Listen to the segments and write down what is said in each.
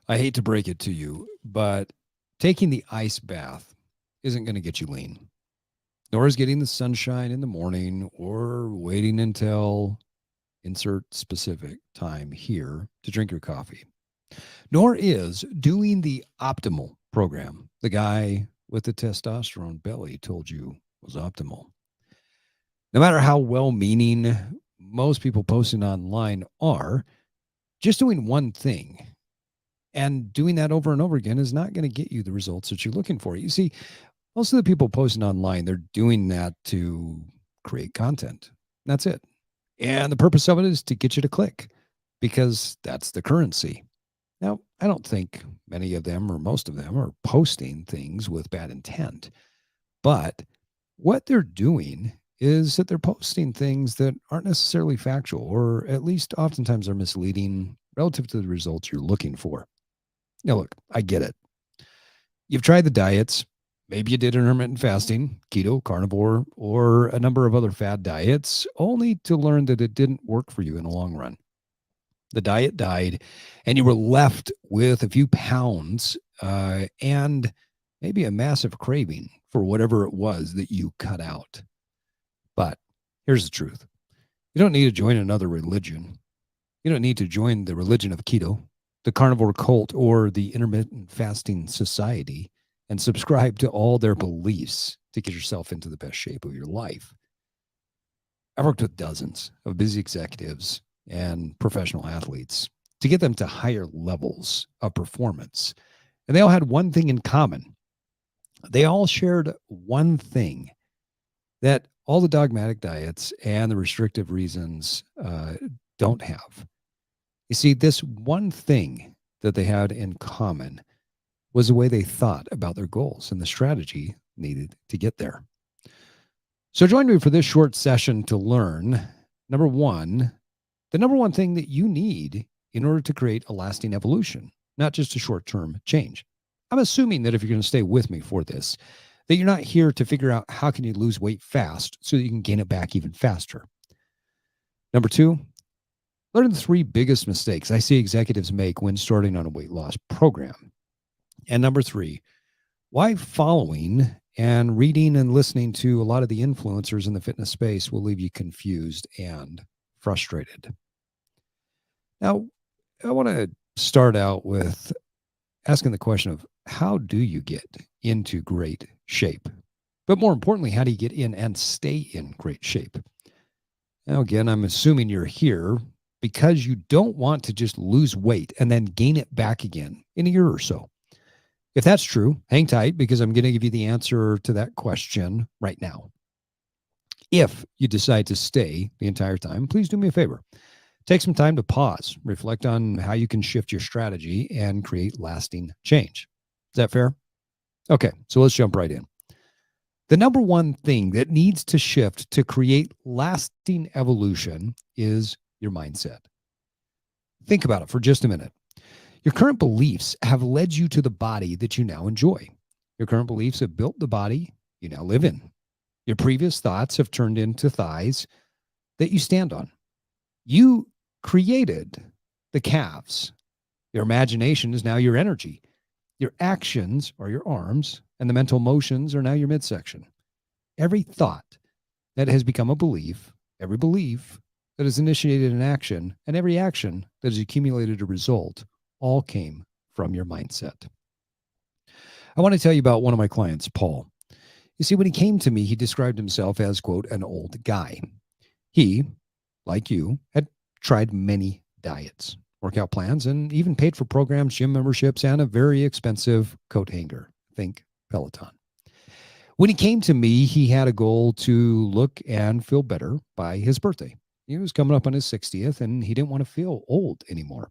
I hate to break it to you, but taking the ice bath isn't going to get you lean, nor is getting the sunshine in the morning or waiting until insert specific time here to drink your coffee, nor is doing the optimal program the guy with the testosterone belly told you was optimal. No matter how well meaning most people posting online are, just doing one thing and doing that over and over again is not going to get you the results that you're looking for. You see, most of the people posting online, they're doing that to create content. That's it. And the purpose of it is to get you to click because that's the currency. Now, I don't think many of them or most of them are posting things with bad intent, but what they're doing is that they're posting things that aren't necessarily factual, or at least oftentimes are misleading relative to the results you're looking for. Now, look, I get it. You've tried the diets. Maybe you did intermittent fasting, keto, carnivore, or a number of other fad diets, only to learn that it didn't work for you in the long run. The diet died, and you were left with a few pounds and maybe a massive craving for whatever it was that you cut out. But here's the truth: you don't need to join another religion. You don't need to join the religion of keto, the carnivore cult, or the intermittent fasting society and subscribe to all their beliefs to get yourself into the best shape of your life. I've worked with dozens of busy executives and professional athletes to get them to higher levels of performance. And they all had one thing in common. They all shared one thing that all the dogmatic diets and the restrictive reasons don't have. You see, this one thing that they had in common was the way they thought about their goals and the strategy needed to get there. So join me for this short session to learn, number one, the number one thing that you need in order to create a lasting evolution, not just a short-term change. I'm assuming that if you're going to stay with me for this, that you're not here to figure out how can you lose weight fast so that you can gain it back even faster. Number two, learn the three biggest mistakes I see executives make when starting on a weight loss program. And number three, why following and reading and listening to a lot of the influencers in the fitness space will leave you confused and frustrated. Now, I want to start out with asking the question of how do you get into great shape? But more importantly, how do you get in and stay in great shape? Now, again, I'm assuming you're here because you don't want to just lose weight and then gain it back again in a year or so. If that's true, hang tight because I'm going to give you the answer to that question right now. If you decide to stay the entire time, please do me a favor. Take some time to pause, reflect on how you can shift your strategy and create lasting change. Is that fair? Okay, so let's jump right in. The number one thing that needs to shift to create lasting evolution is your mindset. Think about it for just a minute. Your current beliefs have led you to the body that you now enjoy. Your current beliefs have built the body you now live in. Your previous thoughts have turned into thighs that you stand on. You created the calves. Your imagination is now your energy. Your actions are your arms, and the mental motions are now your midsection. Every thought that has become a belief, every belief that has initiated an action, and every action that has accumulated a result all came from your mindset. I want to tell you about one of my clients, Paul. You see, when he came to me, he described himself as, quote, an old guy. He, like you, had tried many diets, workout plans, and even paid for programs, gym memberships, and a very expensive coat hanger. Think Peloton. When he came to me, he had a goal to look and feel better by his birthday. He was coming up on his 60th, and he didn't want to feel old anymore.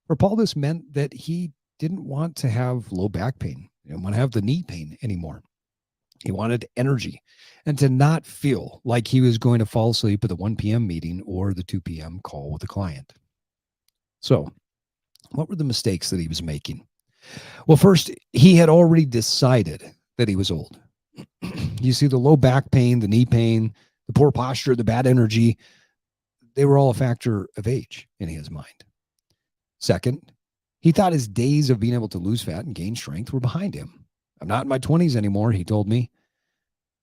For Paul, this meant that he didn't want to have low back pain. He didn't want to have the knee pain anymore. He wanted energy and to not feel like he was going to fall asleep at the 1 p.m. meeting or the 2 p.m. call with the client. So, what were the mistakes that he was making? Well, first, he had already decided that he was old. You see, the low back pain, the knee pain, the poor posture, the bad energy, they were all a factor of age in his mind. Second, He thought his days of being able to lose fat and gain strength were behind him. I'm not in my 20s anymore, he told me.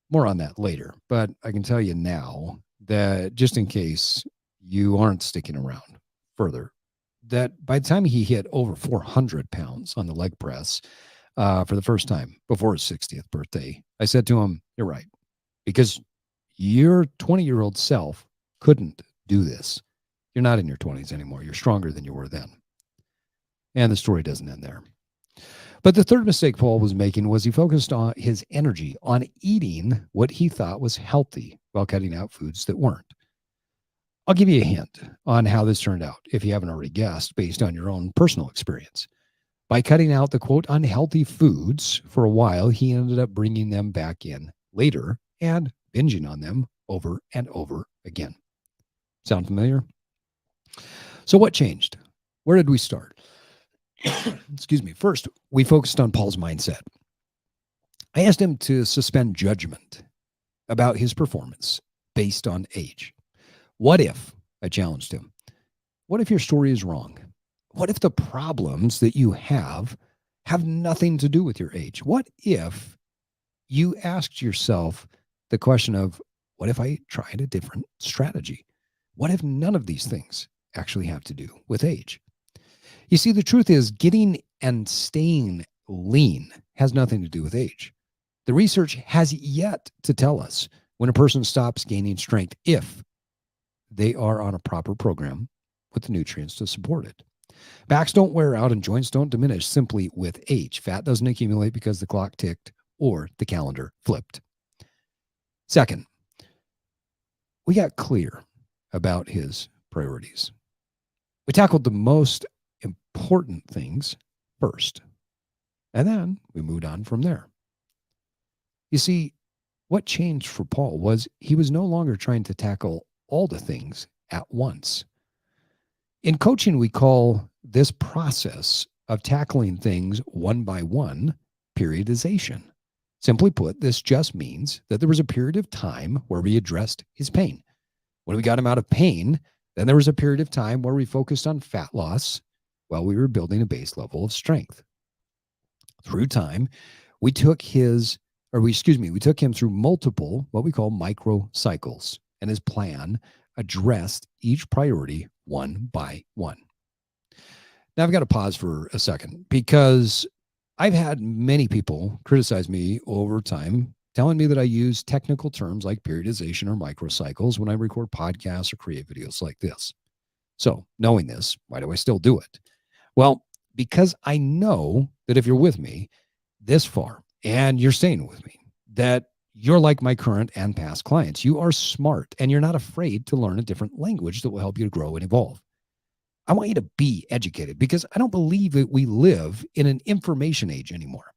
More on that later, but I can tell you now that just in case you aren't sticking around further, that by the time he hit over 400 pounds on the leg press for the first time before his 60th birthday, I said to him, "You're right, because your 20-year-old self couldn't do this. You're not in your 20s anymore. You're stronger than you were then." And the story doesn't end there. But the third mistake Paul was making was he focused on his energy on eating what he thought was healthy while cutting out foods that weren't. I'll give you a hint on how this turned out, if you haven't already guessed, based on your own personal experience. By cutting out the quote unhealthy foods for a while, he ended up bringing them back in later and binging on them over and over again. Sound familiar? So what changed? Where did we start? Excuse me. First, we focused on Paul's mindset. I asked him to suspend judgment about his performance based on age. What if, I challenged him, what if your story is wrong? What if the problems that you have nothing to do with your age? What if you asked yourself the question of, what if I tried a different strategy? What if none of these things actually have to do with age? You see, the truth is getting and staying lean has nothing to do with age. The research has yet to tell us when a person stops gaining strength if they are on a proper program with the nutrients to support it. Backs don't wear out and joints don't diminish simply with age. Fat doesn't accumulate because the clock ticked or the calendar flipped. Second, we got clear about his priorities. We tackled the most important things first, and then we moved on from there. You see, what changed for Paul was he was no longer trying to tackle all the things at once. In coaching, we call this process of tackling things one by one periodization. Simply put, this just means that there was a period of time where we addressed his pain. When we got him out of pain, then there was a period of time where we focused on fat loss while we were building a base level of strength. Through time, we took him through multiple, what we call micro cycles, and his plan addressed each priority one by one. Now, I've got to pause for a second because I've had many people criticize me over time, telling me that I use technical terms like periodization or microcycles when I record podcasts or create videos like this. So, knowing this, why do I still do it? Well, because I know that if you're with me this far and you're staying with me, that you're like my current and past clients. You are smart and you're not afraid to learn a different language that will help you to grow and evolve. I want you to be educated because I don't believe that we live in an information age anymore.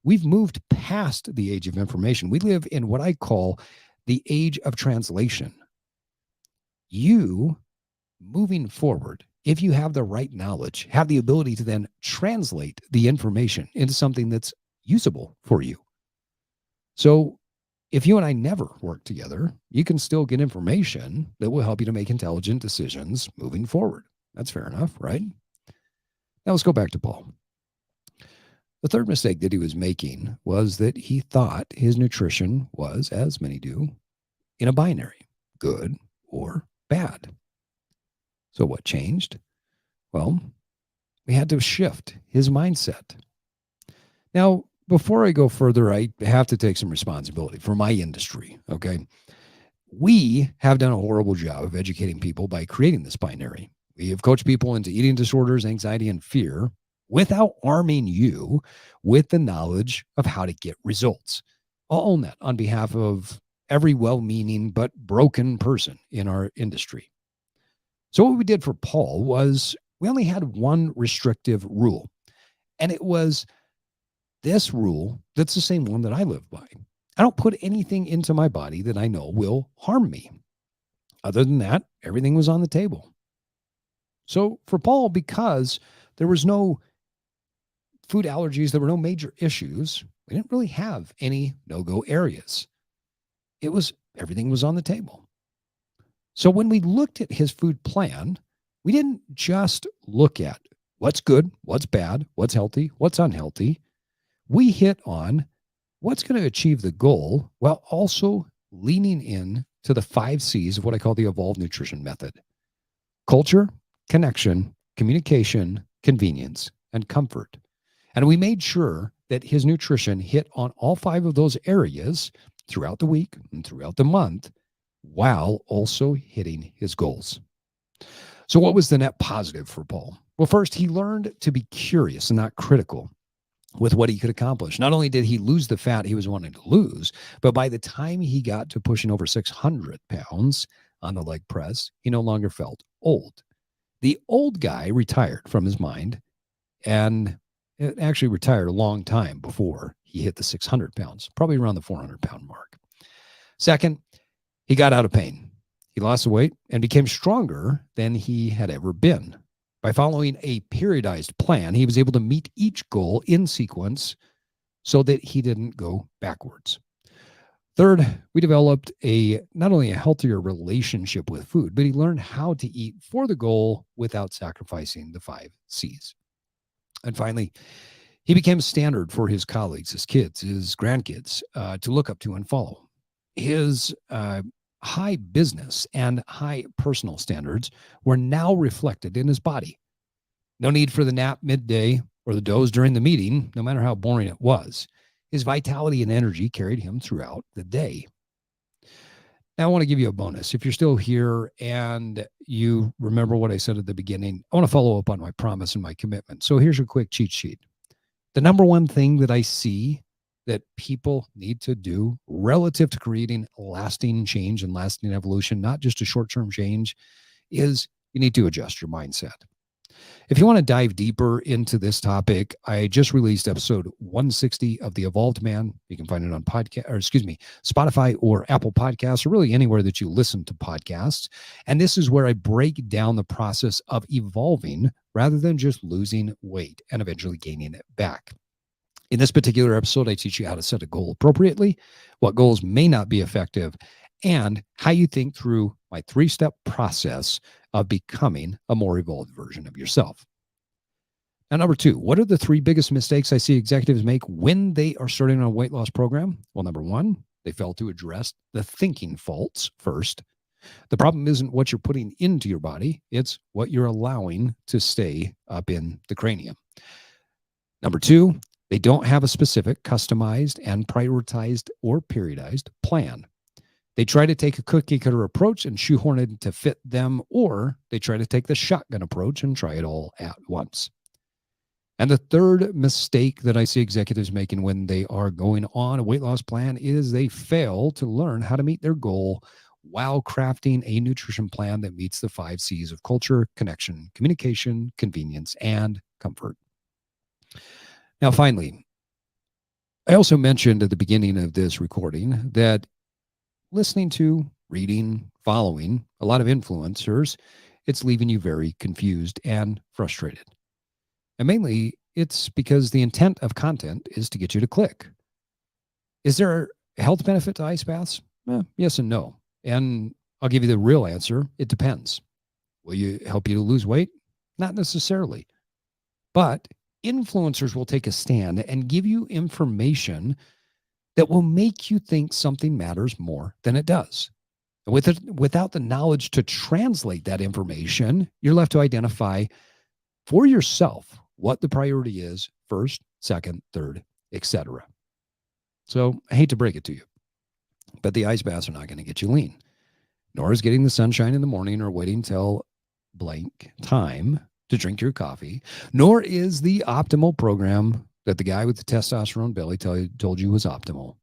We've moved past the age of information. We live in what I call the age of translation. You, moving forward, if you have the right knowledge, have the ability to then translate the information into something that's usable for you. So if you and I never work together, you can still get information that will help you to make intelligent decisions moving forward. That's fair enough, right? Now let's go back to Paul. The third mistake that he was making was that he thought his nutrition was, as many do, in a binary, good or bad. So what changed? Well, we had to shift his mindset. Now, before I go further, I have to take some responsibility for my industry, okay? We have done a horrible job of educating people by creating this binary. We have coached people into eating disorders, anxiety, and fear without arming you with the knowledge of how to get results. I'll own that on behalf of every well-meaning but broken person in our industry. So what we did for Paul was we only had one restrictive rule, and it was this rule that's the same one that I live by. I don't put anything into my body that I know will harm me. Other than that, everything was on the table. So for Paul, because there was no food allergies, there were no major issues, we didn't really have any no-go areas. Everything was on the table. So when we looked at his food plan, we didn't just look at what's good, what's bad, what's healthy, what's unhealthy. We hit on what's going to achieve the goal while also leaning in to the 5 C's of what I call the Evolved Nutrition Method: culture, connection, communication, convenience, and comfort. And we made sure that his nutrition hit on all 5 of those areas throughout the week and throughout the month, while also hitting his goals. So, what was the net positive for Paul? Well, first, he learned to be curious and not critical with what he could accomplish. Not only did he lose the fat he was wanting to lose, but by the time he got to pushing over 600 pounds on the leg press, he no longer felt old. The old guy retired from his mind, and it actually retired a long time before he hit the 600 pounds, probably around the 400-pound mark. Second, he got out of pain. He lost the weight and became stronger than he had ever been. By following a periodized plan, he was able to meet each goal in sequence so that he didn't go backwards. Third, we developed not only a healthier relationship with food, but he learned how to eat for the goal without sacrificing the 5 C's. And finally, he became a standard for his colleagues, his kids, his grandkids to look up to and follow. His high business and high personal standards were now reflected in his body. No need for the nap midday or the doze during the meeting, no matter how boring it was. His vitality and energy carried him throughout the day. Now, I want to give you a bonus. If you're still here and you remember what I said at the beginning, I want to follow up on my promise and my commitment. So here's your quick cheat sheet. The number one thing that I see that people need to do relative to creating lasting change and lasting evolution, not just a short-term change, is you need to adjust your mindset. If you want to dive deeper into this topic, I just released episode 160 of The Evolved Man. You can find it on Spotify or Apple Podcasts, or really anywhere that you listen to podcasts. And this is where I break down the process of evolving rather than just losing weight and eventually gaining it back. In this particular episode, I teach you how to set a goal appropriately, what goals may not be effective, and how you think through my 3-step process of becoming a more evolved version of yourself. Now, number 2, what are the 3 biggest mistakes I see executives make when they are starting on a weight loss program? Well, number 1, they fail to address the thinking faults first. The problem isn't what you're putting into your body, it's what you're allowing to stay up in the cranium. Number 2, they don't have a specific, customized, and prioritized or periodized plan. They try to take a cookie cutter approach and shoehorn it to fit them, or they try to take the shotgun approach and try it all at once. And the third mistake that I see executives making when they are going on a weight loss plan is they fail to learn how to meet their goal while crafting a nutrition plan that meets the 5 C's of culture, connection, communication, convenience, and comfort. Now, finally, I also mentioned at the beginning of this recording that listening to, reading, following a lot of influencers, it's leaving you very confused and frustrated. And mainly, it's because the intent of content is to get you to click. Is there a health benefit to ice baths? Yes and no. And I'll give you the real answer. It depends. Will you help you to lose weight? Not necessarily. But influencers will take a stand and give you information that will make you think something matters more than it does. And without the knowledge to translate that information, you're left to identify for yourself what the priority is: first, second, third, etc. So I hate to break it to you, but the ice baths are not going to get you lean, nor is getting the sunshine in the morning or waiting till blank time to drink your coffee, nor is the optimal program that the guy with the testosterone belly told you was optimal.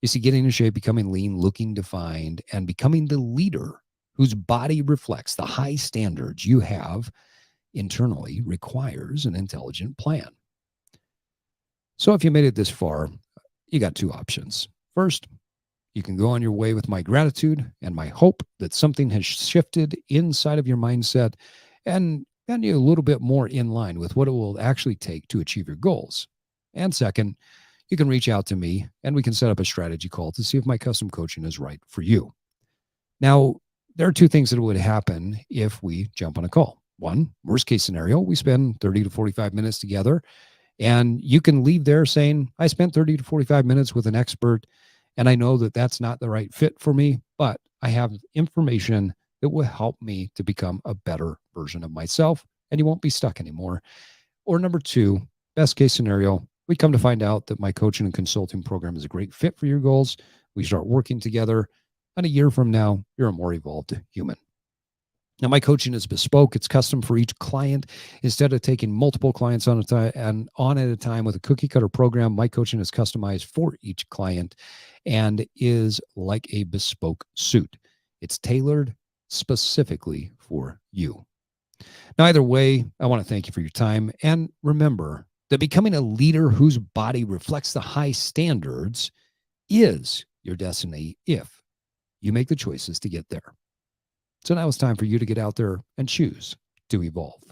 You see, getting in shape, becoming lean, looking defined, and becoming the leader whose body reflects the high standards you have internally requires an intelligent plan. So if you made it this far, you got 2 options. First, you can go on your way with my gratitude and my hope that something has shifted inside of your mindset and gotten you a little bit more in line with what it will actually take to achieve your goals. And second, you can reach out to me and we can set up a strategy call to see if my custom coaching is right for you. Now, there are 2 things that would happen if we jump on a call. One, worst case scenario, we spend 30 to 45 minutes together, and you can leave there saying, I spent 30 to 45 minutes with an expert, and I know that that's not the right fit for me, but I have information that will help me to become a better version of myself, and you won't be stuck anymore. Or number two, best case scenario, we come to find out that my coaching and consulting program is a great fit for your goals. We start working together, and a year from now, you're a more evolved human. Now, my coaching is bespoke. It's custom for each client. Instead of taking multiple clients on at a time with a cookie cutter program, my coaching is customized for each client and is like a bespoke suit. It's tailored specifically for you. Now, either way, I want to thank you for your time. And remember that becoming a leader whose body reflects the high standards is your destiny if you make the choices to get there. So now it's time for you to get out there and choose to evolve.